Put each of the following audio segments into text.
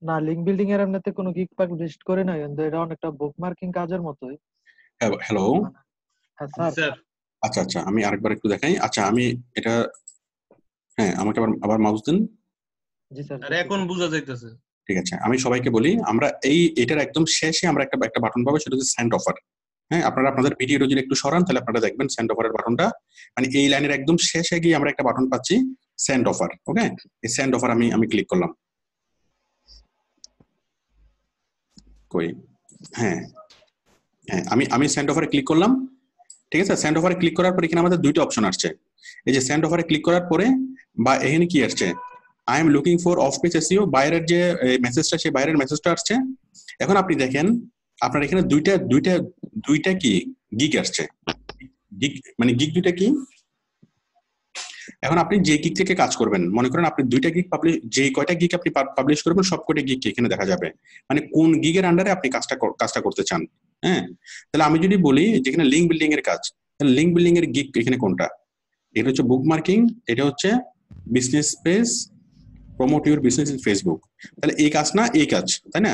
না, link building এর এমনিতে কোনো গিগ পাবলিশ করে নাই, কিন্তু এটা অনেকটা বুক মার্কিং কাজের মতোই। হ্যালো। মানে হ্যাঁ জি স্যার। স্যার। আচ্ছা আচ্ছা, আমি আরেকবার একটু দেখাই। আচ্ছা আমি এটা, হ্যাঁ আমাকে আবার আবার মাউস দিন। জি স্যার। আর এখন বোঝা যাইতেছে। ঠিক আছে, আমি সবাইকে বলি, আমরা এটার একদম শেষে আমরা একটা বাটন পাবো, সেটা হচ্ছে সেন্ড অফার। হ্যাঁ, আপনারা আপনাদের ভিডিওটা যদি একটু সরান তাহলে আপনারা দেখবেন সেন্ড অফারের বাটনটা, মানে এই লাইনের একদম শেষে গিয়ে আমরা একটা বাটন পাচ্ছি সেন্ড অফার। ওকে, এই সেন্ড অফার আমি ক্লিক করলাম। কই, হ্যাঁ হ্যাঁ, আমি সেন্ড অফারে ক্লিক করলাম। ঠিক আছে, সেন্ড অফারে ক্লিক করার পর এখানে আমাদের দুইটা অপশন আসছে। এই যে সেন্ড অফারে ক্লিক করার পরে বা এখানে কি আসছে, I am looking for of page SEO, বাইরের যে মেসেজটা, সেই বাইরের মেসেজটা আসছে। এখন আপনি দেখেন আপনার এখানে দুইটা দুইটা দুইটা কি গিগ আসছে। গিগ মানে গিগ দুইটা কি, এখন আপনি যে গিগ থেকে কাজ করবেন, মনে করেন আপনি দুইটা গিগ পাবলিশ, যে কয়টা গিগ আপনি পাবলিশ করবেন সব কয়টা গিগ এখানে দেখা যাবে, মানে কোন গিগের আন্ডারে আপনি কাজটা করতে চান। হ্যাঁ, তাহলে আমি যদি বলি যেখানে লিঙ্ক বিল্ডিং এর কাজ, তাহলে লিঙ্ক বিল্ডিং এর গিগ এখানে কোনটা? এটা হচ্ছে বুক মার্কিং, এটা হচ্ছে business page, promote your business in Facebook. তাহলে এই কাজ না এই কাজ, তাই না?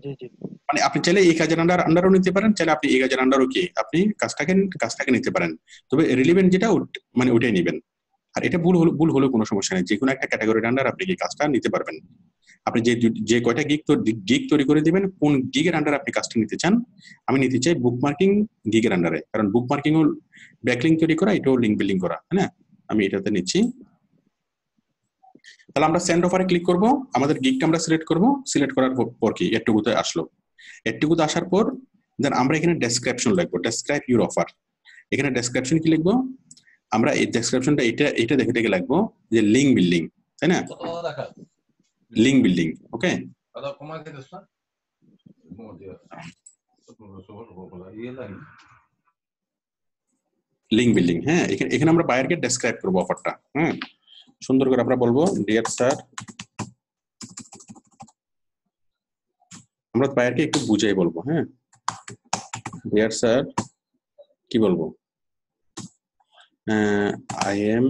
জি জি। মানে আপনি চাইলে এই কাজের আন্ডারও নিতে পারেন, চাইলে আপনি এই কাজের আন্ডারও কি আপনি কাজটাকে নিতে পারেন। তবে রিলিভেন্ট যেটা মানে ওইটাই নেবেন। আর এটা ভুল হলেও কোনো সমস্যা নেই, যে কোনো একটা ক্যাটাগরির আন্ডার আপনি এই কাজটা নিতে পারবেন। আপনি যে কয়টা গিগ তৈরি করে দিবেন, কোন গিগের আন্ডারে আপনি কাজটা নিতে চান। আমি নিতে চাই বুক মার্কিং গিগের আন্ডারে, কারণ বুক মার্কিং ও ব্যাকলিঙ্ক তৈরি করা, এটাও লিঙ্ক বিল্ডিং করা, তাই না? আমি এটাতে নিচ্ছি। তাহলে আমরা সেন্ড অফারে ক্লিক করব, আমাদের গিগটা আমরা সিলেক্ট করব, সিলেক্ট করার পর কি এটুকুতে আসলো। এটুকুতে আসার পর দেন আমরা এখানে ডেসক্রিপশন লিখবো, ডেসক্রাইব ইউর অফার। এখানে ডেসক্রিপশন কি লিখবো আমরা? এই ডেসক্রিপশনটা এটা দেখে দেখে লাগবো যে লিঙ্ক বিল্ডিং, তাই না? Link building. Okay, link building. হ্যাঁ, এখানে আমরা বায়ারকে ডেসক্রাইব করবো অফারটা। হ্যাঁ, সুন্দর করে আমরা বলবো ডিয়ার স্যার, আমরা বায়ারকে একটু বুঝাই বলবো। হ্যাঁ, ডিয়ার স্যার কি বলবো, I am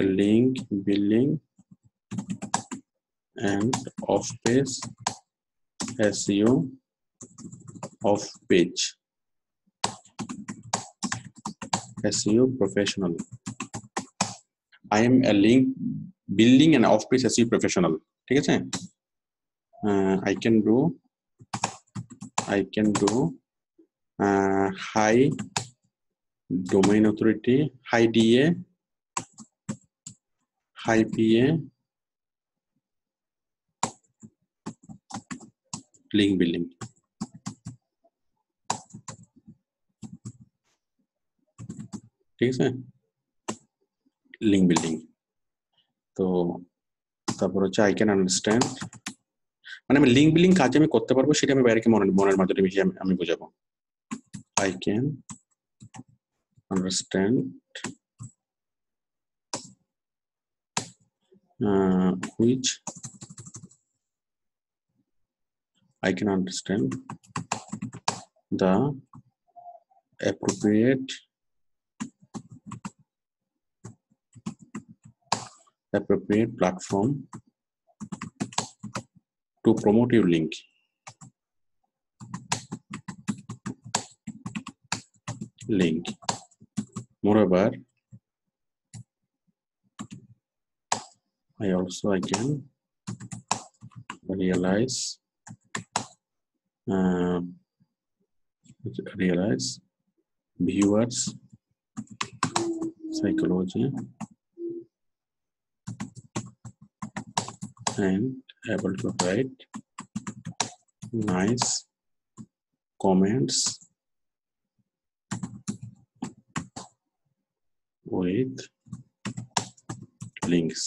a link building and off page SEO off page SEO professional. I am a link building and off page SEO professional. ঠিক আছে, I can do high domain authority, high DA, high PA link building. ঠিক আছে, link building. তো তারপর হচ্ছে I can understand, মানে আমি link building কাজ আমি করতে পারবো, সেটা আমি বাইরেকে মনের মাধ্যমে মিশিয়ে আমি বোঝাবো। I can understand which I can understand the appropriate platform to promote your link. Moreover, I can realize viewers psychology and able to write nice comments with links.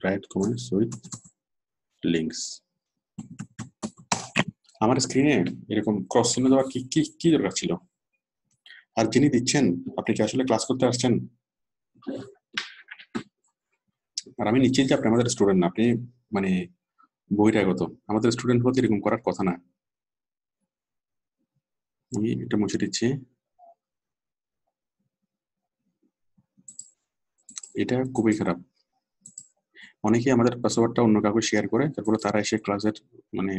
Write comments with links. আমার স্ক্রিনে এরকম cross চিহ্ন দেওয়ার কি কি কি দরকার ছিল? আর যিনি দিচ্ছেন, আপনি কি আসলে ক্লাস করতে আসছেন? আর আমি নিশ্চিত যে আপনি আমাদের স্টুডেন্ট না, আপনি মানে বহিরাগত। আমাদের স্টুডেন্ট হতে এরকম করার কথা না। আমি এটা মুছে দিচ্ছি, এটা খুবই খারাপ। অনেকেই আমাদের পাসওয়ার্ডটা অন্য কাউকে শেয়ার করে, তারপরে তারা এসে ক্লাসের মানে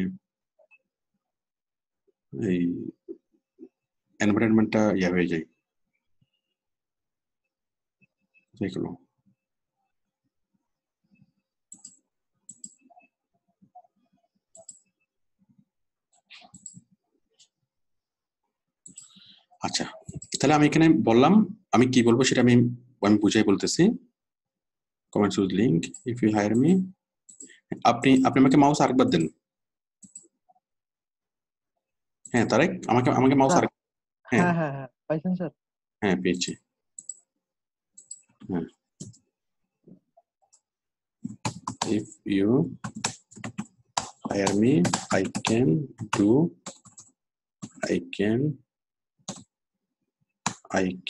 এই এনভায়রনমেন্টটা ইয়া হয়ে যায়। দেখলো আচ্ছা, তাহলে আমি এখানে বললাম, আমি কি বলবো সেটা আমি আমি বুঝাই বলতেছি। Comments with link if you hire me. আপনি আপনি আমাকে মাউস আরেকবার দেন। হ্যাঁ তারেক, আমাকে আমাকে মাউস স্যার, আরেক। হ্যাঁ হ্যাঁ হ্যাঁ হ্যাঁ, পাইছেন স্যার? হ্যাঁ পেয়েছি। হ্যাঁ, if you hire me, I can do, I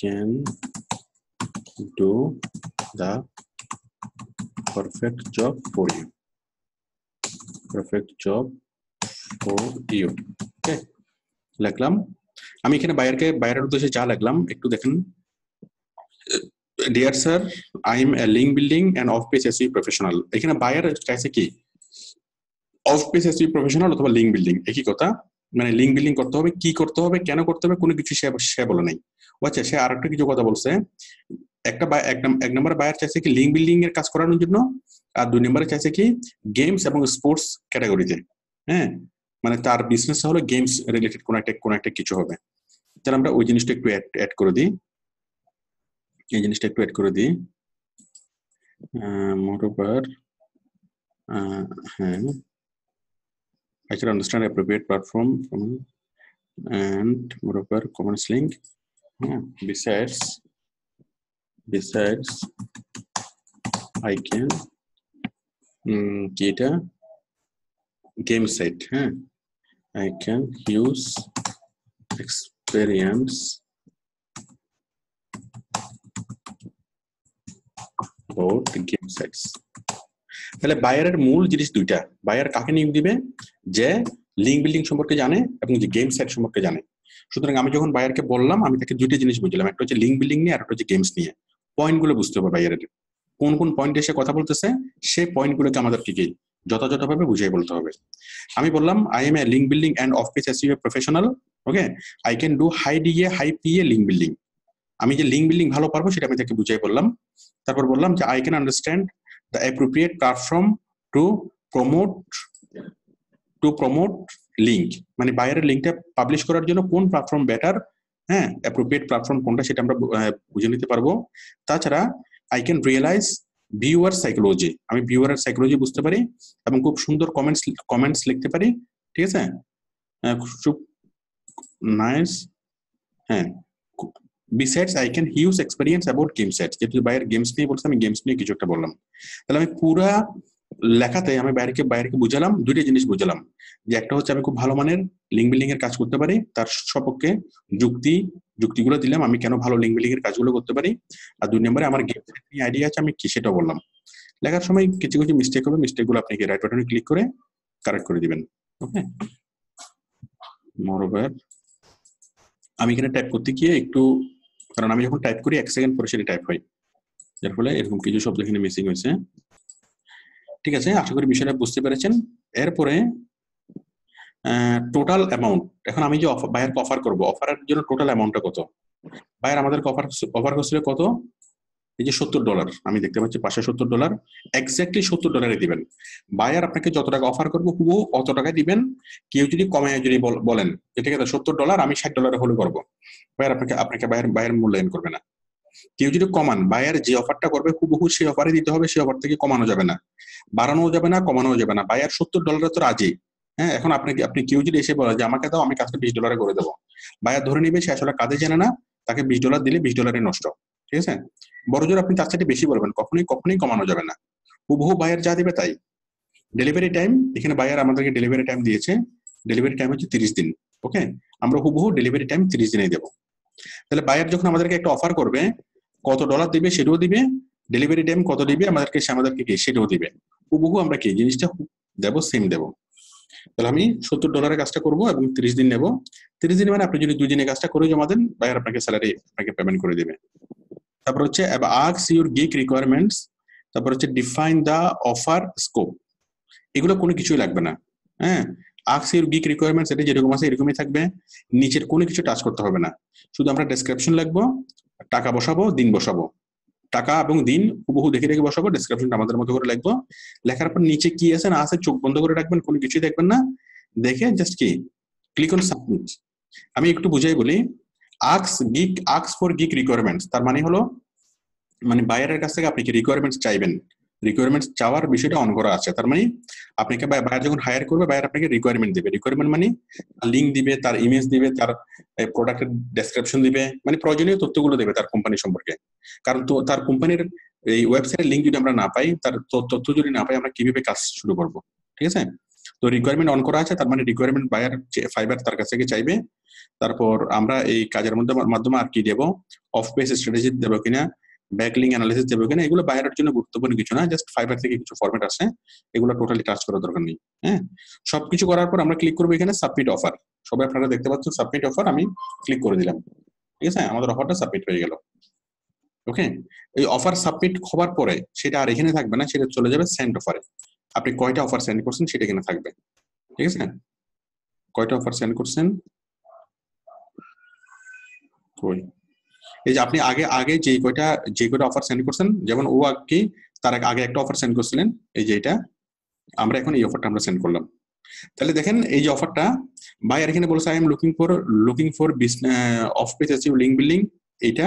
can do the perfect job for you, perfect job for you। ওকে, লিখলাম। আমি এখানে বাইরের উদ্দেশ্যে যা লিখলাম একটু দেখেন। Deer sir, I am a link building and off page SEO professional. এখানে বায়ার চাইছে কি অফ পেজ এসইও প্রফেশনাল অথবা লিঙ্ক বিল্ডিং, একই কথা। মানে লিঙ্ক বিল্ডিং করতে হবে, কি করতে হবে, কেন করতে হবে, কোনো কিছু সে বলে নাই। আচ্ছা, সে আরেকটা কিছু কথা বলছে। এক নম্বর বায়ার চাইছে কি লিঙ্ক বিল্ডিং এর কাজ করানোর জন্য, আর 2 নম্বরে চাইছে কি গেমস এবং স্পোর্টস ক্যাটাগরিতে। হ্যাঁ, মানে তার বিজনেস হলো গেমস রিলেটেড কোন একটা কিছু হবে। তাহলে আমরা ওই জিনিসটা একটু অ্যাড করে দিই, এই জিনিসটা একটু অ্যাড করে দিই। মোরওভার, হ্যাঁ, I can understand appropriate platform from, and moreover commons link. Besides I can get a game set. I can use experience about game sets. তাহলে বায়ারের মূল জিনিস দুইটা। বায়ার কাকে নিয়োগ দিবে? যে লিঙ্ক বিল্ডিং সম্পর্কে জানে এবং যে গেম সেট সম্পর্কে জানে। সুতরাং আমি যখন বায়ারকে বললাম, আমি তাকে দুইটা জিনিস বুঝলাম, একটা হচ্ছে লিঙ্ক বিল্ডিং নিয়ে আর একটা হচ্ছে গেমস নিয়ে। পয়েন্টগুলো বুঝতে হবে বায়ারের কোন কোন পয়েন্টে এসে কথা বলতেছে, সেই পয়েন্টগুলোকে আমাদেরকে কি যথাযথভাবে বুঝিয়ে বলতে হবে। আমি বললাম I am a link building and off page SEO professional. Okay, I can do high DA high PA link building. আমি যে লিঙ্ক বিল্ডিং ভালো পারবো সেটা আমি তাকে বুঝিয়ে বললাম। তারপর বললাম যে I can understand the appropriate platform to promote link, মানে বাইরের লিঙ্কটা পাবলিশ করার জন্য কোন প্ল্যাটফর্ম বেটার, হ্যাঁ, অ্যাপ্রোপ্রিয়েট প্ল্যাটফর্ম কোনটা সেটা আমরা বুঝে নিতে পারবো। তাছাড়া I can realise viewer psychology, আমি ভিউয়ারের সাইকোলজি বুঝতে পারি এবং খুব সুন্দর কমেন্টস লিখতে পারি। ঠিক আছে, খুব নাইস। হ্যাঁ, Besides, I can use experience about game sets. যেহেতু বাইরের গেমস নিয়ে বলছে, আমি গেমস নিয়ে কিছু একটা বললাম। তাহলে আমি পুরা লেখাতে আমি বাইরকে বুঝালাম দুইটা জিনিস বুঝালাম, যে একটা হচ্ছে আমি খুব ভালো মানের লিঙ্ক বিল্ডিং এর কাজ করতে পারি, তার সপক্ষে যুক্তিগুলো দিলাম আমি কেন ভালো লিঙ্ক বিল্ডিং এর কাজগুলো করতে পারি। আর 2 নম্বরে আমার গেম সেট নিয়ে আইডিয়া আছে, আমি কি সেটা বললাম। লেখার সময় কিছু কিছু মিস্টেক হবে, মিস্টেকগুলো আপনি রাইট বাটনে ক্লিক করে কারেক্ট করে দিবেন। ওকে, মোরওভার আমি এখানে টাইপ করতে গিয়ে একটু, কারণ আমি যখন টাইপ করি 1 সেকেন্ড পরে সেটা টাইপ হয়, যার ফলে এরকম কিছু শব্দ এখানে মিসিং হয়েছে। ঠিক আছে, আশা করি বিষয়টা বুঝতে পেরেছেন। এরপরে টোটাল অ্যামাউন্ট, এখন আমি যে বায়ারকে অফার করবো, অফারের জন্য টোটাল অ্যামাউন্টটা কত। বায়ার আমাদেরকে অফার করছিল কত, এই যে $70, আমি দেখতে পাচ্ছি $570, এক্স্যাক্টলি $70 দিবেন। বায়ার আপনাকে যত টাকা অফার করবো হুবহু অত টাকা দিবেন। কেউ যদি কমে যদি বলেন যে ঠিক আছে $70 আমি $60 হলে করবো, বায়ার আপনাকে বায়ার মূল্যায়ন করবে না। কেউ যদি কমান, বায়ার যে অফারটা করবে হুবহু সেই অফারে দিতে হবে, সেই অফার থেকে কমানো যাবে না, বাড়ানো যাবে না, কমানো যাবে না। বায়ার $70 তো রাজি। হ্যাঁ, এখন আপনি কেউ যদি এসে বলে যে আমাকে দাও, আমি কাজটা $20 করে দেবো, বায়ার ধরে নিবে সে আসলে কাজে জানে না, তাকে $20 দিলে $20 নষ্ট। ঠিক আছে, বড় জোর আপনি তার সাথে বেশি বলবেন, কখনোই কমানো যাবে না, হুবহু বায়ার যা দিবে তাই। ডেলিভারি টাইম, এখানে বায়ার আমাদেরকে ডেলিভারি টাইম দিয়েছে, ডেলিভারি টাইম হচ্ছে 30 দিন। ওকে, আমরা হুবহু ডেলিভারি টাইম 30 দিনেই দেবো। তাহলে বায়ার যখন আমাদেরকে একটা অফার করবে, কত ডলার দিবে সেটাও দিবে, ডেলিভারি টাইম কত দিবে আমাদেরকে কি সেটাও দিবে, হুবহু আমরা কি জিনিসটা দেবো, সেম দেবো। তাহলে আমি $70 কাজটা করবো এবং 30 দিন নেবো। 30 দিন মানে আপনি যদি 2 দিনে কাজটা করে জমা দেন, বায়ার আপনাকে স্যালারি আপনাকে পেমেন্ট করে দিবে। তারপর হচ্ছে ask your geek requirements তারপর হচ্ছে ডিফাইন দা অফার স্কোপ, এগুলো কোনো কিছুই লাগবে না। হ্যাঁ, আস্ক ইউর গিগ রিকোয়ারমেন্টস এটা যেরকম আছে এরকমই থাকবে, নিচের কোনো কিছু টাচ করতে হবে না, শুধু আমরা ডেসক্রিপশন লিখবো, টাকা বসাবো, দিন বসাবো, টাকা এবং দিন হুবহু দেখে দেখে বসাবো, ডেসক্রিপশনটা আমাদের মতো করে লিখবো, লেখার পর নিচে কি আছে না আছে চোখ বন্ধ করে রাখবেন, কোনো কিছুই দেখবেন না, দেখে জাস্ট কি ক্লিক অন সাবমিট। আমি একটু বুঝাই বলি, আস্ক ফর গিগ রিকোয়ারমেন্টস তার মানে হলো মানে বায়ারের কাছ থেকে আপনি কি রিকোয়ারমেন্টস চাইবেন, রিকোয়ারমেন্টস চাওয়ার বিষয়টা অন করা আছে, তার মানে আপনাকে বায়ার যখন হায়ার করবে বায়ার আপনাকে রিকোয়ারমেন্ট দিবে, রিকোয়ারমেন্ট মানে লিঙ্ক দিবে, তার ইমেজ দিবে, তার প্রোডাক্টের ডেসক্রিপশন দিবে, মানে প্রয়োজনীয় তথ্যগুলো দেবে তার কোম্পানি সম্পর্কে। কারণ তো তার কোম্পানির এই ওয়েবসাইটের লিঙ্ক যদি আমরা না পাই, তার তথ্য যদি না পাই, আমরা কিভাবে কাজ শুরু করব? ঠিক আছে, তো রিকোয়ারমেন্ট অন করা আছে, তার মানে রিকোয়ারমেন্ট বায়ার ফাইবার তার কাছ থেকে চাইবে। তারপর আমরা এই কাজের মাধ্যমে আর কি দেবো, অফ পেজ স্ট্র্যাটেজি দেবো কিনা, ব্যাকলিং অ্যানালিসিস দেবো কিনা, এগুলো বায়ারের জন্য গুরুত্বপূর্ণ কিছু না, জাস্ট ফাইবার থেকে কিছু ফরম্যাট আছে, এগুলো টোটালি টাচ করার দরকার নেই। হ্যাঁ, সবকিছু করার পর আমরা ক্লিক করবো এখানে সাবমিট অফার, সবাই আপনারা দেখতে পাচ্ছেন সাবমিট অফার, আমি ক্লিক করে দিলাম। ঠিক আছে, আমাদের অফারটা সাবমিট হয়ে গেল। ওকে, এই অফার সাবমিট হওয়ার পরে সেটা আর এখানে থাকবে না, সেটা চলে যাবে সেন্ড অফারে। আপনি কয়টা অফার সেন্ড করছেন সেটা এখানে থাকবে। ঠিক আছে, কয়টা অফার সেন্ড করছেন, এই যে আপনি আগে আগে যে কয়টা অফার সেন্ড করছেন, যেমন ও আগে তার আগে একটা অফার সেন্ড করছিলেন, এই যে এটা আমরা এখন এই অফারটা আমরা সেন্ড করলাম। তাহলে দেখেন এই যে অফারটা বায়ার এখানে বলছে I am looking for of page achieve link building, এইটা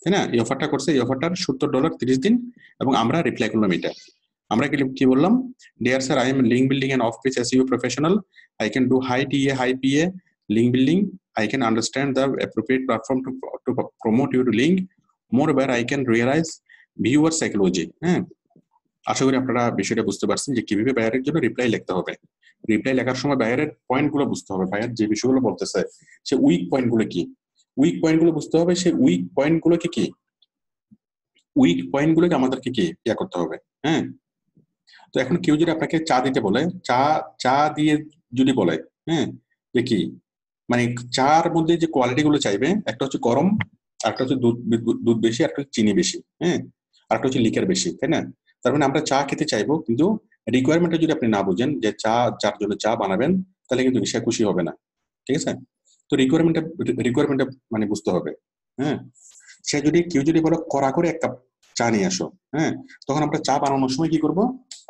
তাই না, এই অফারটা করছে, এই অফারটার $70 30 দিন, এবং আমরা রিপ্লাই করলাম এটা, আমরা কি বললাম, dear sir I am link building and off page SEO professional, I can do high TA high PA link building, I can understand the appropriate platform to promote your link, moreover I can realize viewer psychology। হ্যাঁ, আশা করি আপনারা বিষয়টা বুঝতে পারছেন যে কিভাবে বায়ারের জন্য রিপ্লাই লিখতে হবে। রিপ্লাই লেখার সময় বায়ারের পয়েন্টগুলো বুঝতে হবে, বায়ার যে বিষয়গুলো বলতেছে সে উইক পয়েন্টগুলো কি, উইক পয়েন্টগুলো বুঝতে হবে, সেই উইক পয়েন্টগুলোকে কি উইক পয়েন্টগুলোকে আমাদেরকে কি ইয়া করতে হবে। হ্যাঁ, তো এখন কেউ যদি আপনাকে চা দিতে বলে, চা দিয়ে যদি বলে, হ্যাঁ, যে কি মানে চার মধ্যে যে কোয়ালিটি গুলো চাইবে, একটা হচ্ছে গরম, একটা হচ্ছে দুধ বেশি, একটা হচ্ছে চিনি বেশি, হ্যাঁ, আর একটা হচ্ছে লিকার বেশি, তাই না? তার মানে আমরা চা খেতে চাইবো, কিন্তু রিকোয়ারমেন্টটা যদি আপনি না বুঝেন যে যার জন্য চা বানাবেন, তাহলে কিন্তু সে খুশি হবে না। ঠিক আছে, তো রিকোয়ারমেন্টটা মানে বুঝতে হবে। হ্যাঁ, কেউ যদি বলো কড়া করে এক কাপ চা নিয়ে আসো, হ্যাঁ, তখন আমরা চা বানানোর সময় কি করব,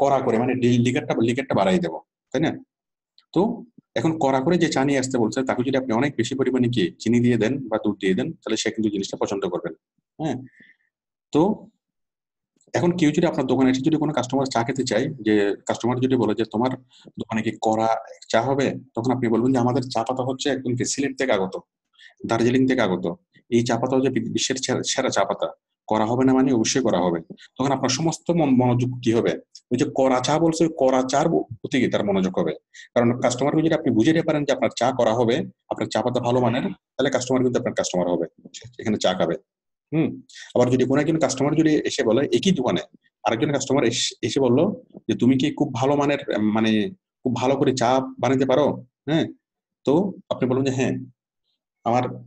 কড়া করে মানে লিকারটা বাড়াই দেবো, তাই না? তো এখন কড়া করে যে চা নিয়ে আসতে বলছে, তাকে যদি আপনি অনেক বেশি পরিমাণে কি চিনি দিয়ে দেন বা দুধ দিয়ে দেন, তাহলে সে কিন্তু জিনিসটা পছন্দ করবেন। হ্যাঁ, তো এখন কেউ যদি আপনার দোকানে এসে যদি কোনো কাস্টমার চা খেতে চায়, যে কাস্টমার যদি বলে যে তোমার দোকানে কি কড়া চা হবে, তখন আপনি বলবেন যে আমাদের চা পাতা হচ্ছে একদম কি সিলেট থেকে আগত, দার্জিলিং থেকে আগত, এই চা পাতা হচ্ছে বিশ্বের সেরা চা পাতা, করা হবে না মানে অবশ্যই করা হবে। তখন আপনার সমস্ত মনোযোগ কি হবে, ওই যে করা চা বলছে, করা চার প্রতি তার মনোযোগ হবে। কারণ কাস্টমারকে যদি আপনি বুঝিয়ে দিতে পারেন যে আপনার চা করা হবে, আপনার চা পাতা ভালো মানের, তাহলে কাস্টমার কিন্তু আপনার কাস্টমার হবে, এখানে চা খাবে। আবার যদি কোনো একজন কাস্টমার যদি এসে বলে একই দোকানে আরেকজন কাস্টমার এসে বললো যে তুমি কি খুব ভালো মানের মানে খুব ভালো করে চা বানাতে পারো, হ্যাঁ, তো আপনি বলুন যে হ্যাঁ,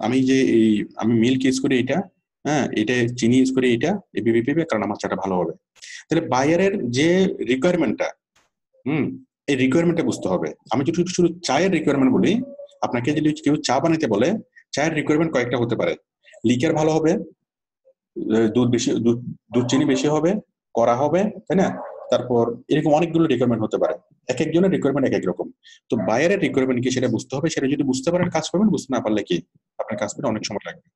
আমি যে আমি মিল্ক ইউজ করি এটা, হ্যাঁ, এটা চিনি ইউজ করি এটা এবিপি, কারণ আমার চাটা ভালো হবে। তাহলে বায়ারের যে রিকোয়ারমেন্টটা, এই রিকোয়ারমেন্টটা বুঝতে হবে। আমি যদি শুধু চায়ের রিকোয়ারমেন্ট বলি, আপনাকে যদি কেউ চা বানাতে বলে, চায়ের রিকোয়ারমেন্ট কয়েকটা হতে পারে, লিকার ভালো হবে, দুধ চিনি বেশি হবে, করা হবে, তাই না? তারপর এরকম অনেকগুলো রিকোয়ারমেন্ট হতে পারে, এক একজনের রিকোয়ারমেন্ট এক এক রকম। তো বায়ারের রিকোয়ারমেন্ট কি সেটা বুঝতে হবে, সেটা যদি বুঝতে পারেন কাজ করবেন, বুঝতে না পারলে কি আপনার কাজ করতে অনেক সময় লাগবে।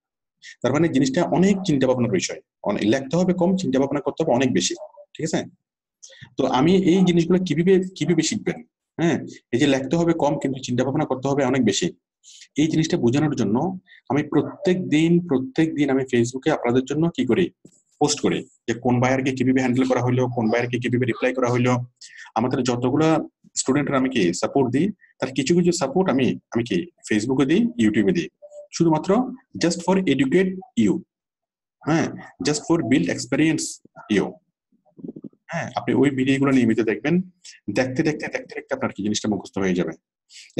তার মানে জিনিসটা অনেক চিন্তা ভাবনার বিষয়, অনেক লিখতে হবে কম, চিন্তা ভাবনা করতে হবে অনেক বেশি। ঠিক আছে, তো আমি এই জিনিসগুলো কিভাবে শিখবেন, হ্যাঁ, এই যে লিখতে হবে কম কিন্তু চিন্তা ভাবনা করতে হবে অনেক বেশি, এই জিনিসটা বোঝানোর জন্য আমি প্রত্যেক দিন আমি ফেসবুকে আপনাদের জন্য কি করি, পোস্ট করি যে কোন বায়ারকে কিভাবে হ্যান্ডেল করা হলো, কোন বায়ারকে কিভাবে রিপ্লাই করা হলো। আমাদের যতগুলা স্টুডেন্টরা আমি কি সাপোর্ট দিই, তার কিছু কিছু সাপোর্ট আমি কি ফেসবুকে দিই, ইউটিউবে দিই, শুধুমাত্র জাস্ট ফর এডুকেট ইউ, হ্যাঁ, just for build experience you. হ্যাঁ, আপনি ওই ভিডিওগুলো নিয়মিত দেখবেন, দেখতে আপনার কি জিনিসটা মুখস্থ হয়ে যাবে।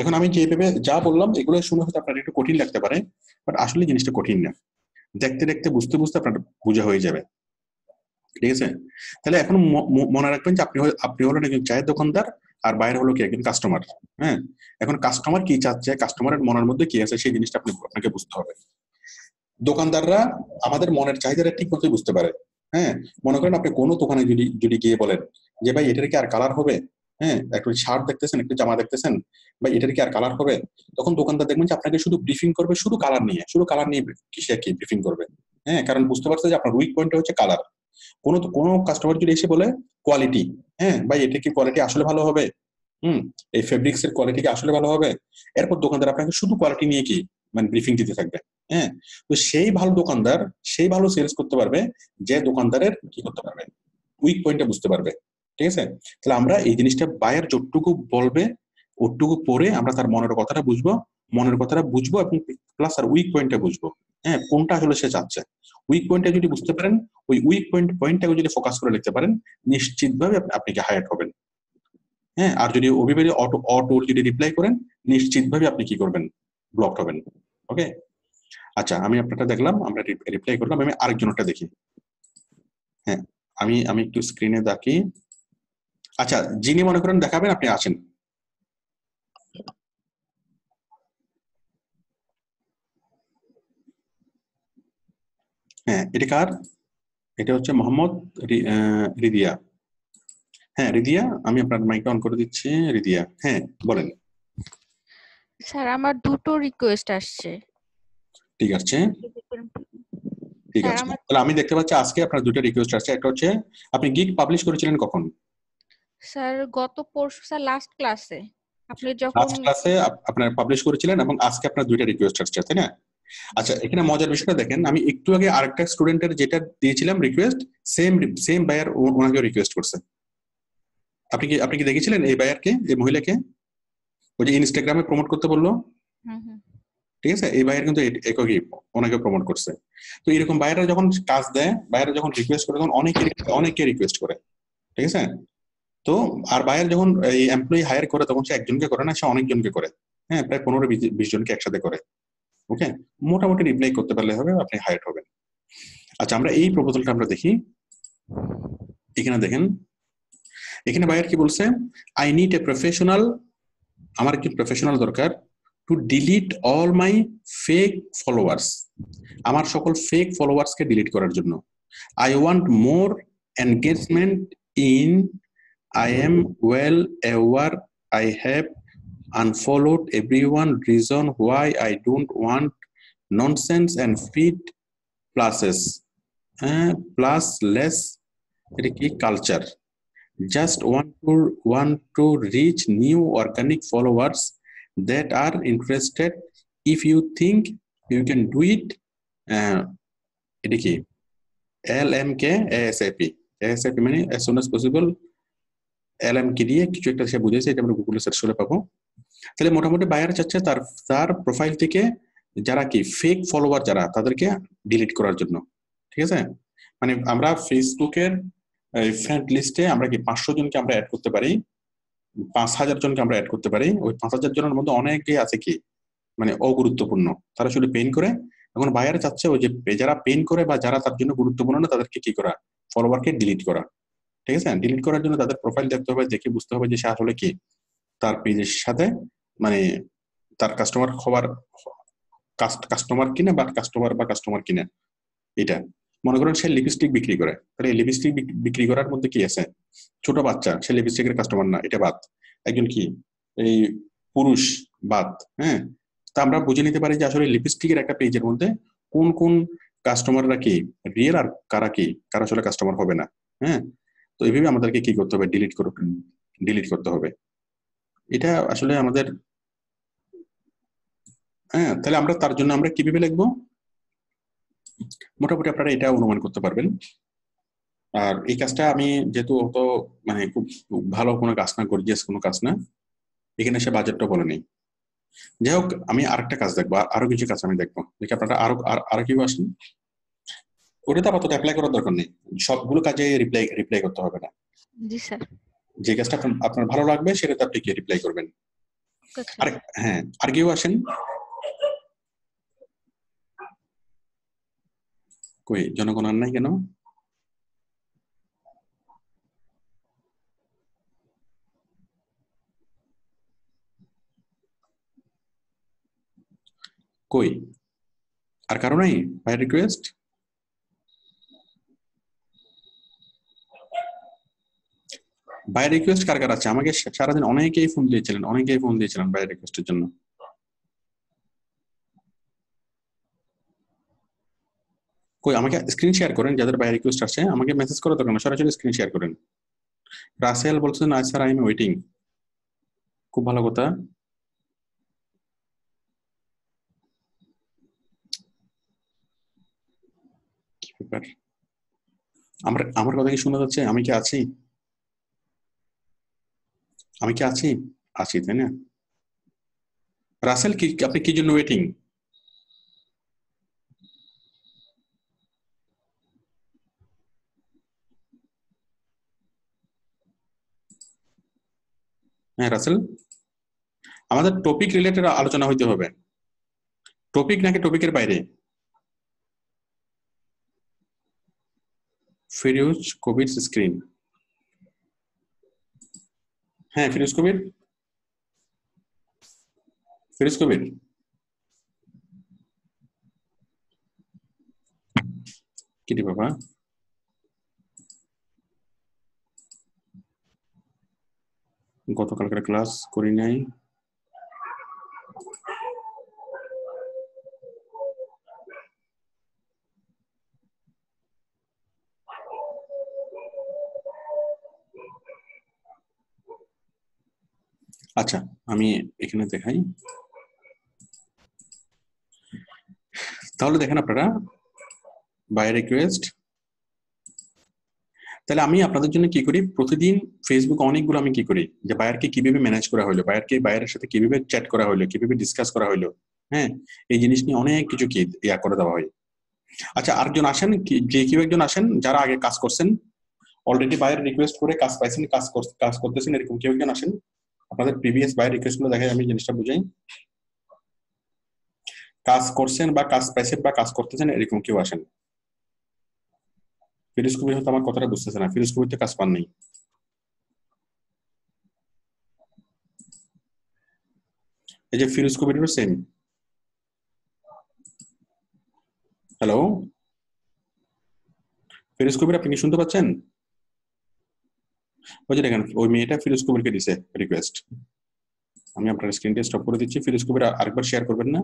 এখন আমি যেভাবে যা বললাম এগুলো শুনে হয়তো আপনার একটু কঠিন লাগতে পারে, বাট আসলে জিনিসটা কঠিন না, দেখতে বুঝতে আপনার বোঝা হয়ে যাবে। ঠিক আছে? তাহলে এখন মনে রাখবেন যে আপনি হলেন একজন চায়ের দোকানদার, আর বাইরে হলো কি একজন কাস্টমার। হ্যাঁ, এখন কাস্টমার কি চাচ্ছে, কাস্টমারের মনের মধ্যে কি আছে, সেই জিনিসটা আপনাকে বুঝতে হবে। দোকানদাররা আমাদের মনের চাহিদাটা ঠিক মতোই বুঝতে পারে। হ্যাঁ, মনে করেন আপনি কোনো দোকানে যদি যদি গিয়ে বলেন যে ভাই এটার কি আর কালার হবে, হ্যাঁ একটু শার্ট দেখতেছেন, একটু জামা দেখতেছেন, ভাই এটার কি আর কালার হবে, তখন দোকানদার দেখবেন যে আপনাকে শুধু ব্রিফিং করবে, শুধু কালার নিয়ে কি সে কি ব্রিফিং করবে। হ্যাঁ, কারণ বুঝতে পারছে যে আপনার উইক পয়েন্ট হচ্ছে কালার। কোনো কাস্টমার যদি এসে বলে কোয়ালিটি, হ্যাঁ ভাই এটা কি কোয়ালিটি আসলে ভালো হবে, হুম, এই ফেব্রিক্স এর কোয়ালিটি কি আসলে ভালো হবে, এরপর দোকানদার আপনাকে শুধু কোয়ালিটি নিয়ে কি মানে ব্রিফিং দিতে থাকবে। হ্যাঁ, তো সেই ভালো দোকানদার সেই ভালো সেলস করতে পারবে যে দোকানদারের কি করতে পারবে, উইক পয়েন্টটা বুঝতে পারবে। ঠিক আছে? তাহলে আমরা এই জিনিসটা বায়ার যতটুকু বলবে ওটুকু পরে আমরা তার মনের কথাটা বুঝবো এবং প্লাস আর উইক পয়েন্টটা বুঝবো। হ্যাঁ, কোনটা আসলে সে চাচ্ছে। উইক পয়েন্টটা যদি বুঝতে পারেন, ওই উইক পয়েন্টটাকে যদি ফোকাস করে লিখতে পারেন, নিশ্চিতভাবে আপনি কি হায়ার হবেন। হ্যাঁ, আর যদি অভিভাবক অটো যদি রিপ্লাই করেন, নিশ্চিতভাবে আপনি কি করবেন, ব্লক হবেন। ওকে, আচ্ছা আমি আপনারটা দেখলাম, আমরা রিপ্লাই করলাম, আমি আরেকজনটা দেখি। হ্যাঁ, আমি আমি একটু স্ক্রিনে দেখি। আচ্ছা, যিনি মনে করেন দেখাবেন আপনি আসেন। হ্যাঁ, এটা কার? এটা হচ্ছে মোহাম্মদ রিদিয়া। হ্যাঁ রিদিয়া, আমি আপনার মাইকটা অন করে দিচ্ছি। রিদিয়া, হ্যাঁ বলেন। স্যার আমার দুটো রিকোয়েস্ট আসছে। ঠিক আছে, ঠিক স্যার আছে, আমার তাহলে আমি দেখতে পাচ্ছি আজকে আপনার দুটো রিকোয়েস্ট আছে। একটা হচ্ছে আপনি গিগ পাবলিশ করেছিলেন কখন? স্যার গত পরশু স্যার লাস্ট ক্লাসে আপনি যখন লাস্ট ক্লাসে আপনার পাবলিশ করেছিলেন এবং আজকে আপনার দুইটা রিকোয়েস্ট আসছে, তাই না? আচ্ছা, এখানে মজার বিষয়টা দেখেন, আমি একটু আগে আরেকটা স্টুডেন্টের যেটা দিয়েছিলাম রিকোয়েস্ট, সেম সেম বায়ার ওনাকে রিকোয়েস্ট করছে। আপনি কি দেখেছিলেন এই বায়ারকে, এই মহিলাকে, ওই যে ইনস্টাগ্রামে প্রমোট করতে বললো? হুম হুম ঠিক আছে, এই বায়ার কিন্তু একই ওনাকে প্রমোট করছে। তো এরকম বায়াররা যখন কাজ দেয়, বায়াররা যখন রিকোয়েস্ট করে, তখন অনেকে রিকোয়েস্ট করে। ঠিক আছে? তো আর বায়ার যখন এই এমপ্লয়ি হায়ার করে, তখন সে একজনকে করে না, সে অনেকজনকে করে। হ্যাঁ, প্রায় 15-20 জনকে একসাথে করে। ওকে, মোটামুটি রিপ্লাই করতে পারলে হবে, আপনি হায়ার হবেন। আচ্ছা, আমরা এই প্রপোজালটা আমরা দেখি। এখানে দেখেন, এখানে বায়ার কি বলছে, আই নিড এ প্রফেশনাল, আমার একজন প্রফেশনাল দরকার, two delete all my fake followers, আমার সকল ফেক ফলোয়ার্সকে ডিলিট করার জন্য। I want more engagement in, I am well aware I have unfollowed everyone, reason why I don't want nonsense and feed pluses, plus less culture. Just want to reach new organic followers that are interested. If you think you can do it, এটা কি LMK ASAP, ASAP মানে as soon as possible, LMK দিয়ে কিছু একটা সে বুঝেছে, এটা আমরা গুগলে সার্চ করে পাবো। তাহলে মোটামুটি বায়ার চাচ্ছে তার তার প্রোফাইল থেকে যারা কি ফেক ফলোয়ার যারা, তাদেরকে ডিলিট করার জন্য। ঠিক আছে? মানে আমরা ফেসবুকের ফ্রেন্ড লিস্টে আমরা কি 500 জনকে আমরা অ্যাড করতে পারি, 5000 জনকে আমরা অ্যাড করতে পারি। ওই 5000 জনের মধ্যে অনেকেই আছে কি মানে অগুরুত্বপূর্ণ, তারা শুধু পেইন করে। এখন বায়ার চাচ্ছে ওই যে যারা পেইন করে বা যারা তার জন্য গুরুত্বপূর্ণ না, তাদেরকে কি করা, ফলোয়ারকে ডিলিট করা। ঠিক আছে? ডিলিট করার জন্য তাদের প্রোফাইল দেখতে হবে, দেখে বুঝতে হবে যে সে আসলে কি তার পেজের সাথে মানে তার কাস্টমার কিনা বা কাস্টমার কিনা। এটা মনে করেন সে লিপস্টিক বিক্রি করে, তাহলে লিপস্টিক বিক্রি করার মধ্যে কি আছে, ছোট বাচ্চা, সে লিপস্টিকের কাস্টমার না, এটা বাদ। একজন কি এই পুরুষ, বাদ। হ্যাঁ, তা আমরা বুঝে নিতে পারি যে আসলে লিপস্টিকের একটা পেজের মধ্যে কোন কোন কাস্টমাররা কি রিয়েল আর কারা আসলে কাস্টমার হবে না। হ্যাঁ, তো এইভাবে আমাদেরকে কি করতে হবে, ডিলিট করতে হবে। এটা আসলে আমাদের, হ্যাঁ, তাহলে আমরা তার জন্য আমরা কিভাবে লিখবো, মোটামুটি আপনারা এটা অনুমান করতে পারবেন। আর এই কাজটা আমি যেহেতু অত মানে খুব ভালো কোনো কাজ না, গর্জিয়াস কোনো কাজ না, এখানে সে বাজেটটা বলে নেই। যাই হোক, আমি আরেকটা কাজ দেখবো, আরো কিছু কাজ আমি দেখবো, দেখি আপনারা আরো কেউ আসেন। ওটা তো আপাতত অ্যাপ্লাই করার দরকার নেই, সবগুলো কাজে রিপ্লাই করতে হবে না। জি স্যার। যে কাজটা আপনার ভালো লাগবে সেটাতে আপনি কি রিপ্লাই করবেন। আর হ্যাঁ, আর কেউ আসেন, কই জনগণ আর নাই কেন? কই আর কারো নাই বাই রিকোয়েস্ট? বাই রিকোয়েস্ট কার কার আছে? আমাকে সারাদিন অনেকেই ফোন দিয়েছিলেন বাই রিকোয়েস্টের জন্য। কই আমাকে স্ক্রিন শেয়ার করেন, যাদের বাই রিকোয়েস্ট আসছে আমাকে মেসেজ করে দরকার না, সরাসরি স্ক্রিন শেয়ার করেন। রাসেল বলছেন I sir I am waiting, খুব ভালো কথা। কি ব্যাপার, আমার কথা কি শোনা যাচ্ছে? আমি কি আছি? আছি তাই না? রাসেল কি আপনি কি জন্য ওয়েটিং? হ্যাঁ রাসেল, আমাদের টপিক রিলেটেড আলোচনা হইতে হবে। টপিক নাকি টপিকের বাইরে? ফিরোজ কবির স্ক্রিন, হ্যাঁ ফিরোজ কবির কি রে বাবা, গতকালকার ক্লাস করি নাই। আচ্ছা আমি এখানে দেখাই, তাহলে দেখেন আপনারা বাই রিকোয়েস্ট। তাহলে আমি আপনাদের জন্য কি করি, প্রতিদিন ফেসবুক অনেকগুলো আমি কি করি, যে বায়ারকে কিভাবে ম্যানেজ করা হলো, বায়ারের সাথে কিভাবে চ্যাট করা হলো, কিভাবে ডিসকাস করা হলো, হ্যাঁ এই জিনিস নিয়ে অনেক কিছু কি ইয়া করে দেওয়া হয়। আচ্ছা আরেকজন আসেন, যে কেউ একজন আসেন যারা আগে কাজ করছেন, অলরেডি বায়ার রিকোয়েস্ট করে কাজ পাইছেন, কাজ করতেছেন, এরকম কেউ একজন আসেন, আপনাদের প্রিভিয়াস বায়ার রিকোয়েস্ট গুলো দেখাই, আমি জিনিসটা বুঝাই। কাজ করছেন বা কাজ পাইছেন বা কাজ করতেছেন এরকম কেউ আসেন। ফিরোজ কবির হয়তো আমার কথাটা বুঝতেছে না, ফিরোজ কবির তো কাজ পান নাই। এই যে ফিরোজ কবিরেরও সেম। হ্যালো ফিরোজ কবির, আপনি কি শুনতে পাচ্ছেন? ওই যে দেখেন ওই মেয়েটা ফিরোজ কবিরকে দিছে রিকোয়েস্ট। আমি আপনার স্ক্রিনটা স্টপ করে দিচ্ছি, ফিরোজ কবির আরেকবার শেয়ার করবেন না?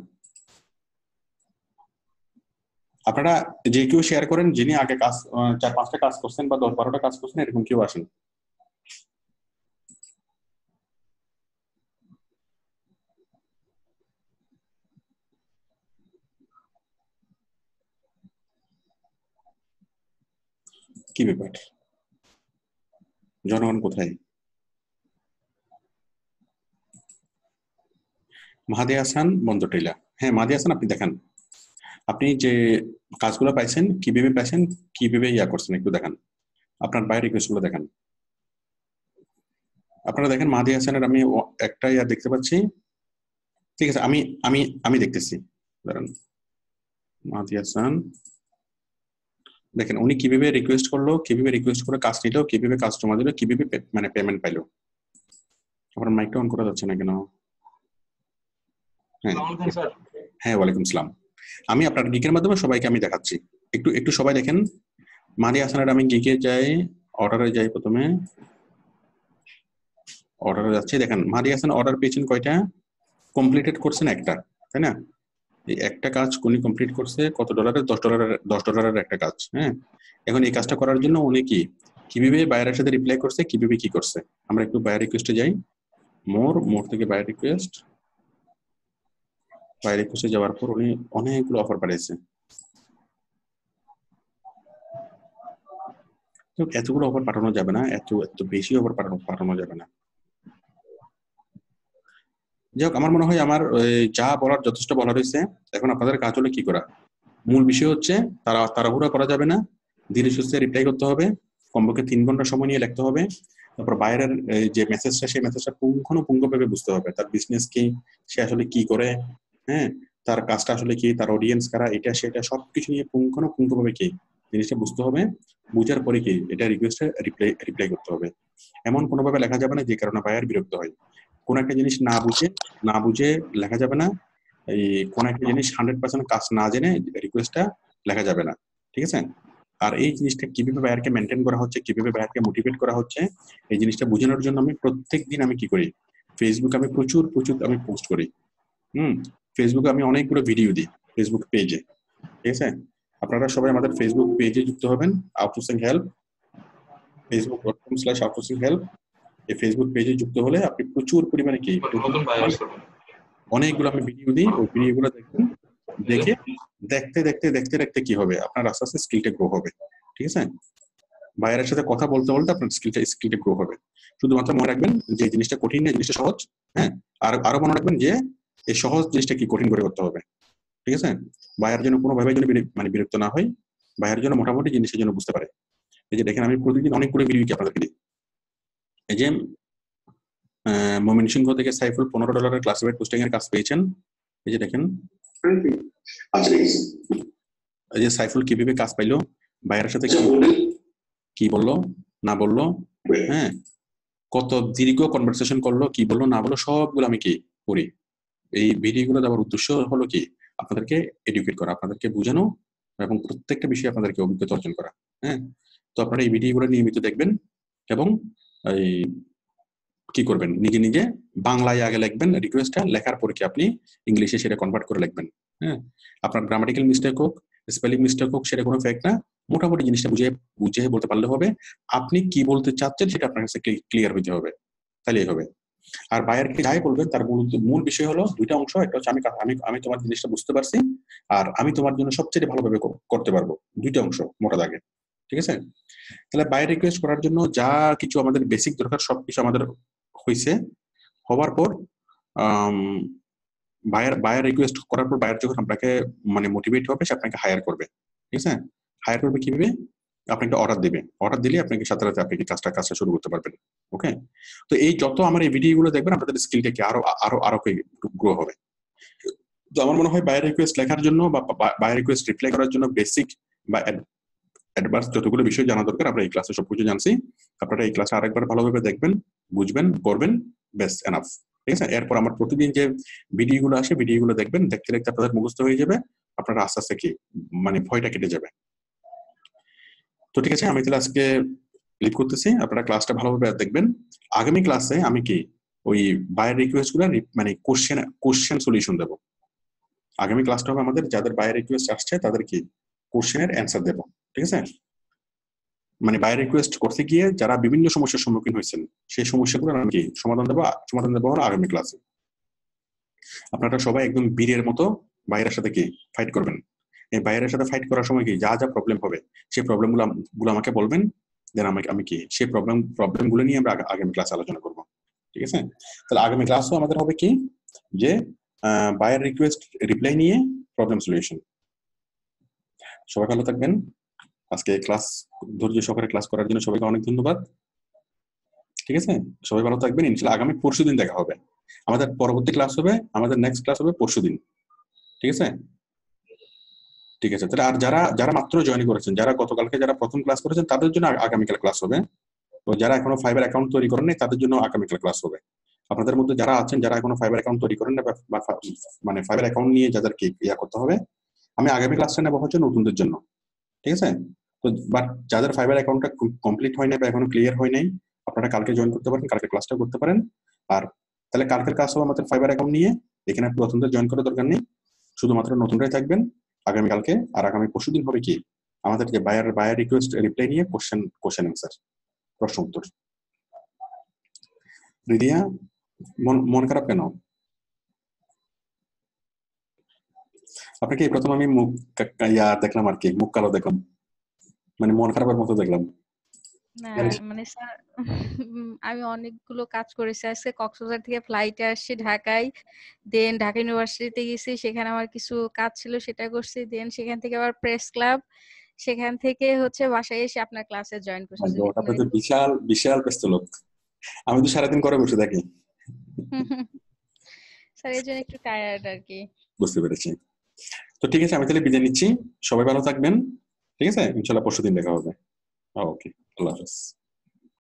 আপনারা যে কেউ শেয়ার করেন যিনি আগে কাজ 4-5টা কাজ করছেন বা 10-12টা কাজ করছেন, এরকম কেউ আসেন। কি ব্যাপার, জনগণ কোথায়? মাহাদি হাসান বন্দরটিলা, হ্যাঁ মাহাদি হাসান আপনি দেখান, আপনি যে কাজগুলো পাইছেন কিভাবে পাইছেন, কিভাবে ইয়া করছেন একটু দেখান, আপনার বাইরে রিকোয়েস্ট গুলো দেখান। আপনারা দেখেন মাহাদি হাসানের আমি একটা ইয়া দেখতে পাচ্ছি, ঠিক আছে আমি আমি আমি দেখতেছি, দাঁড়ান। মাহাদি হাসান দেখেন উনি কিভাবে রিকোয়েস্ট করলো, কিভাবে রিকোয়েস্ট করে কাজ নিল, কিভাবে কাজ জমা দিল, কিভাবে মানে পেমেন্ট পাইলো। আপনার মাইকটা অন করা যাচ্ছে না কেন? হ্যাঁ হ্যাঁ ওয়ালাইকুম আসসালাম। আমি আপনার গিকের মাধ্যমে সবাইকে আমি দেখাচ্ছি, একটু একটু সবাই দেখেন। মাহাদি হাসানের আমি গিকে যাই, অর্ডারে যাই, প্রথমে অর্ডারে যাচ্ছি। দেখেন মাহাদি হাসান অর্ডার পেয়েছেন কয়টা, কমপ্লিটেড করছেন একটা, তাই না? এই একটা কাজ উনি কমপ্লিট করছে কত ডলারের, $10 একটা কাজ। হ্যাঁ এখন এই কাজটা করার জন্য উনি কিভাবে বায়ারের সাথে রিপ্লাই করছে, কিভাবে কি করছে, আমরা একটু বায়ার রিকোয়েস্টে যাই। মোর থেকে বায়ার রিকোয়েস্টে যাওয়ার পর উনি অনেকগুলো অফার পাঠিয়েছে। তো এতগুলো অফার পাঠানো যাবে না, এত বেশি অফার পাঠানো যাবে না। যাই হোক আমার মনে হয় আমার যা বলার যথেষ্ট বলা রয়েছে। এখন আপনাদের কাজ হলো কি করা, মূল বিষয় হচ্ছে তাড়াহুড়া করা যাবে না, ধীরে সুস্থে রিপ্লাই করতে হবে, কমপক্ষে 3 ঘন্টা সময় নিয়ে লিখতে হবে। তারপর বাইরের যে মেসেজটা, সেই মেসেজটা পুঙ্খানুপুঙ্খভাবে বুঝতে হবে, তার বিজনেস কি, সে আসলে কি করে, হ্যাঁ তার কাজটা আসলে কি, তার অডিয়েন্স কারা, এটা সেটা সবকিছু নিয়ে পুঙ্খানুপুঙ্খভাবে কি জিনিসটা বুঝতে হবে। বুঝার পরে কি এটা রিকোয়েস্টে রিপ্লাই করতে হবে। এমন কোনোভাবে লেখা যাবে না যে কারণে বায়ার বিরক্ত হয়। কোন একটা জিনিস না বুঝে লেখা যাবে না, এই কোন একটা জিনিস 100% কাজ না জেনে রিকোয়েস্টটা লেখা যাবে না, ঠিক আছে? আর এই জিনিসটা কিভাবে বায়ারকে মেনটেন করা হচ্ছে, কিভাবে বায়ারকে মোটিভেট করা হচ্ছে, এই জিনিসটা বোঝানোর জন্য আমি প্রত্যেকদিন আমি কি করি, ফেসবুকে আমি প্রচুর আমি পোস্ট করি। ফেসবুকে আমি অনেকগুলো ভিডিও দিই ফেসবুক পেজে, ঠিক আছে? আপনারা সবাই আমাদের ফেসবুক পেজে যুক্ত হবেন, আউটসোর্সিং হেল্প, facebook.com/outsourcinghelp। এই ফেসবুক পেজে যুক্ত হলে আপনি প্রচুর পরিমাণে কি অনেকগুলো আমি ভিডিও দিই, ওই ভিডিওগুলো দেখবেন, দেখে দেখতে দেখতে দেখতে দেখতে কি হবে, আপনার আস্তে আস্তে স্কিলটা গ্রো হবে, ঠিক আছে? বাইরের সাথে কথা বলতে বলতে আপনার স্কিলটা গ্রো হবে। শুধুমাত্র মনে রাখবেন যে এই জিনিসটা কঠিন না, এই জিনিসটা সহজ। হ্যাঁ, আর আরো মনে রাখবেন যে এই সহজ জিনিসটা কি কঠিন করে করতে হবে, ঠিক আছে? বাইরের জন্য কোনোভাবে যেন মানে বিরক্ত না হয়, বাইরের জন্য মোটামুটি জিনিসের জন্য বুঝতে পারে। এই যে দেখেন আমি প্রতিদিন অনেকগুলো ভিডিও কি আপনাদেরকে দিই। এই যে ময়মনসিংহ থেকে সাইফুল $15 ক্লাসিফাইড পোস্টিং এর কাজ পেয়েছেন। এই যে দেখেন, এই যে সাইফুল কিভাবে কাজ পাইলো, বাইরের সাথে কি বললো না বললো, হ্যাঁ, কত দীর্ঘ কনভারসেশন করলো, কি বললো না বললো, সবগুলো আমি কি করি। এই ভিডিওগুলো দেওয়ার উদ্দেশ্য হলো কি, আপনাদেরকে এডুকেট করা, আপনাদেরকে বোঝানো এবং প্রত্যেকটা বিষয়ে আপনাদেরকে অভিজ্ঞতা অর্জন করা। হ্যাঁ, তো আপনারা এই ভিডিওগুলো নিয়মিত দেখবেন এবং এই কি করবেন, নিজে নিজে বাংলায় আগে লিখবেন রিকোয়েস্টটা, লেখার পরে কি আপনি ইংলিশে সেটা কনভার্ট করে লিখবেন। হ্যাঁ, আপনার গ্রামাটিক্যাল মিস্টেক হোক, স্পেলিং মিস্টেক হোক, সেটা কোনো ফ্যাক্ট না, মোটামুটি জিনিসটা বুঝে বলতে পারলে হবে। আপনি কি বলতে চাচ্ছেন সেটা আপনার কাছে ক্লিয়ার হইতে হবে, তাহলেই হবে। আর বায়ারকে যাই বলবেন তার মূল বিষয় হলো দুইটা অংশ, একটা হচ্ছে আমি তোমার জিনিসটা বুঝতে পারছি, আর আমি তোমার জন্য সবচেয়ে ভালোভাবে করতে পারবো, দুইটা অংশ মোটা দাগে, ঠিক আছে? তাহলে বায়ার রিকোয়েস্ট করার জন্য যা কিছু আমাদের বেসিক দরকার সবকিছু আমাদের হয়েছে। হওয়ার পর বায়ার রিকোয়েস্ট করার পর বায়ার যখন আপনাকে মানে মোটিভেট হবে, সে আপনাকে হায়ার করবে, ঠিক আছে? হায়ার করবে কিভাবে, আপনাকে অর্ডার দিবে, অর্ডার দিলে আপনাকে সাথে সাথে আপনি কাজটা শুরু করতে পারবেন। ওকে, তো এই যত আমার এই ভিডিওগুলো দেখবেন আপনাদের স্কিলটা কি আরো আরো আরো গ্রো হবে। তো আমার মনে হয় বায়ার রিকোয়েস্ট লেখার জন্য বা বায়ার রিকোয়েস্ট রিপ্লাই করার জন্য বেসিক বা অ্যাডভান্স যতগুলো বিষয় জানা দরকার আমরা এই ক্লাসে সবকিছু জানছি। আপনারা এই ক্লাসে আরেকবার ভালোভাবে দেখবেন, বুঝবেন, করবেন, বেশ এনাফ, ঠিক আছে? এরপর আমার প্রতিদিন যে ভিডিওগুলো আসে ভিডিওগুলো দেখবেন, দেখতে দেখতে আপনাদের মুখস্থ হয়ে যাবে, আপনারা আস্তে আস্তে কি মানে ভয়টা কেটে যাবে। তো ঠিক আছে, আমি তাহলে আজকে লিভ করতেছি, আপনারা ক্লাসটা ভালোভাবে দেখবেন। আগামী ক্লাসে আমি কি ওই বায়ার রিকোয়েস্ট গুলো মানে কোশ্চেন সলিউশন দেবো। আগামী ক্লাসটা হবে আমাদের যাদের বায়ার রিকোয়েস্ট আসছে তাদের কি কোশ্চেনের অ্যান্সার দেবো, ঠিক আছে? মানে বায়ার রিকোয়েস্ট করতে গিয়ে যারা বিভিন্ন সমস্যার সম্মুখীন হয়েছেন সেই সমস্যাগুলো আমি কি সমাধান দেবো হলো আগামী ক্লাসে। আপনারা সবাই একদম বীরের মতো বাইরের সাথে কি ফাইট করবেন। এই বাইরের সাথে ফাইট করার সময় কি যা যা প্রবলেম হবে সেই প্রবলেমগুলো আমাকে বলবেন, দেন আমি কি সেই প্রবলেমগুলো নিয়ে আমরা আগামী ক্লাসে আলোচনা করব, ঠিক আছে? তাহলে আগামী ক্লাসও আমাদের হবে কি যে বায়ার রিকোয়েস্ট রিপ্লাই নিয়ে প্রবলেম সলিউশন। সবাই ভালো থাকবেন। আজকে ক্লাস ধৈর্য সহকারে ক্লাস করার জন্য সবাইকে অনেক ধন্যবাদ, ঠিক আছে? সবাই ভালো থাকবেন। ইনশাআল্লাহ আগামী পরশুদিন দেখা হবে, আমাদের পরবর্তী ক্লাস হবে, আমাদের নেক্সট ক্লাস হবে পরশুদিন, ঠিক আছে? ঠিক আছে, তাহলে আর যারা মাত্র জয়েন করেছেন, যারা গতকালকে যারা প্রথম ক্লাস করেছেন তাদের জন্য আগামীকাল ক্লাস হবে। তো যারা এখনো ফাইবার অ্যাকাউন্ট তৈরি করেন নাই তাদের জন্য আগামীকাল ক্লাস হবে। আপনাদের মধ্যে যারা আছেন যারা এখনো ফাইবার অ্যাকাউন্ট তৈরি করেন না বা মানে ফাইবার অ্যাকাউন্ট নিয়ে যাদেরকে ইয়া করতে হবে, আমি আগামী ক্লাসটা নেবো হচ্ছে নতুনদের জন্য, ঠিক আছে? তো বাট যাদের ফাইবার অ্যাকাউন্টটা কমপ্লিট হয় নাই বা এখনো ক্লিয়ার হয় নাই, আপনারা কালকে জয়েন করতে পারেন, কালকে ক্লাসটা করতে পারেন। আর তাহলে কালকের ক্লাস হবে আমাদের ফাইবার অ্যাকাউন্ট নিয়ে, এখানে নতুনদের জয়েন করার দরকার নেই, শুধুমাত্র নতুনরাই থাকবেন আগামীকালকে। আর আগামী পরশুদিন হবে কি আমাদের যে বায়ার রিকোয়েস্ট রিপ্লাই নিয়ে কোশ্চেন অ্যান্সার, প্রশ্ন উত্তর। রিদিয়া, মন খারাপ কেন? আপনাকে প্রথম আমি মুখ দেখলাম আর কি, মুখ কালো দেখলাম, মানে মন খারাপের মতো দেখলাম। না মানে স্যার আমি অনেকগুলো কাজ করেছি। আজকে কক্সবাজার থেকে ফ্লাইটে আসছি ঢাকায়, দেন ঢাকা ইউনিভার্সিটিতে গেছি, সেখানে আমার কিছু কাজ ছিল সেটা করছি, দেন সেখান থেকে আবার প্রেস ক্লাব, সেখান থেকে হচ্ছে বাসায় এসে আপনার ক্লাসে জয়েন করছি। আপনি তো বিশাল বিশাল ব্যস্ত লোক, আমি তো সারাদিন করে বসে থাকি। স্যার এই জন্য একটু টায়ার্ড আর কি। বুঝতে পেরেছি। তো ঠিক আছে, আমি তাহলে বিদায় নিচ্ছি, সবাই ভালো থাকবেন, ঠিক আছে? ইনশাল্লাহ পরশুদিন দেখা হবে। ওকে, আল্লাহ হাফেজ।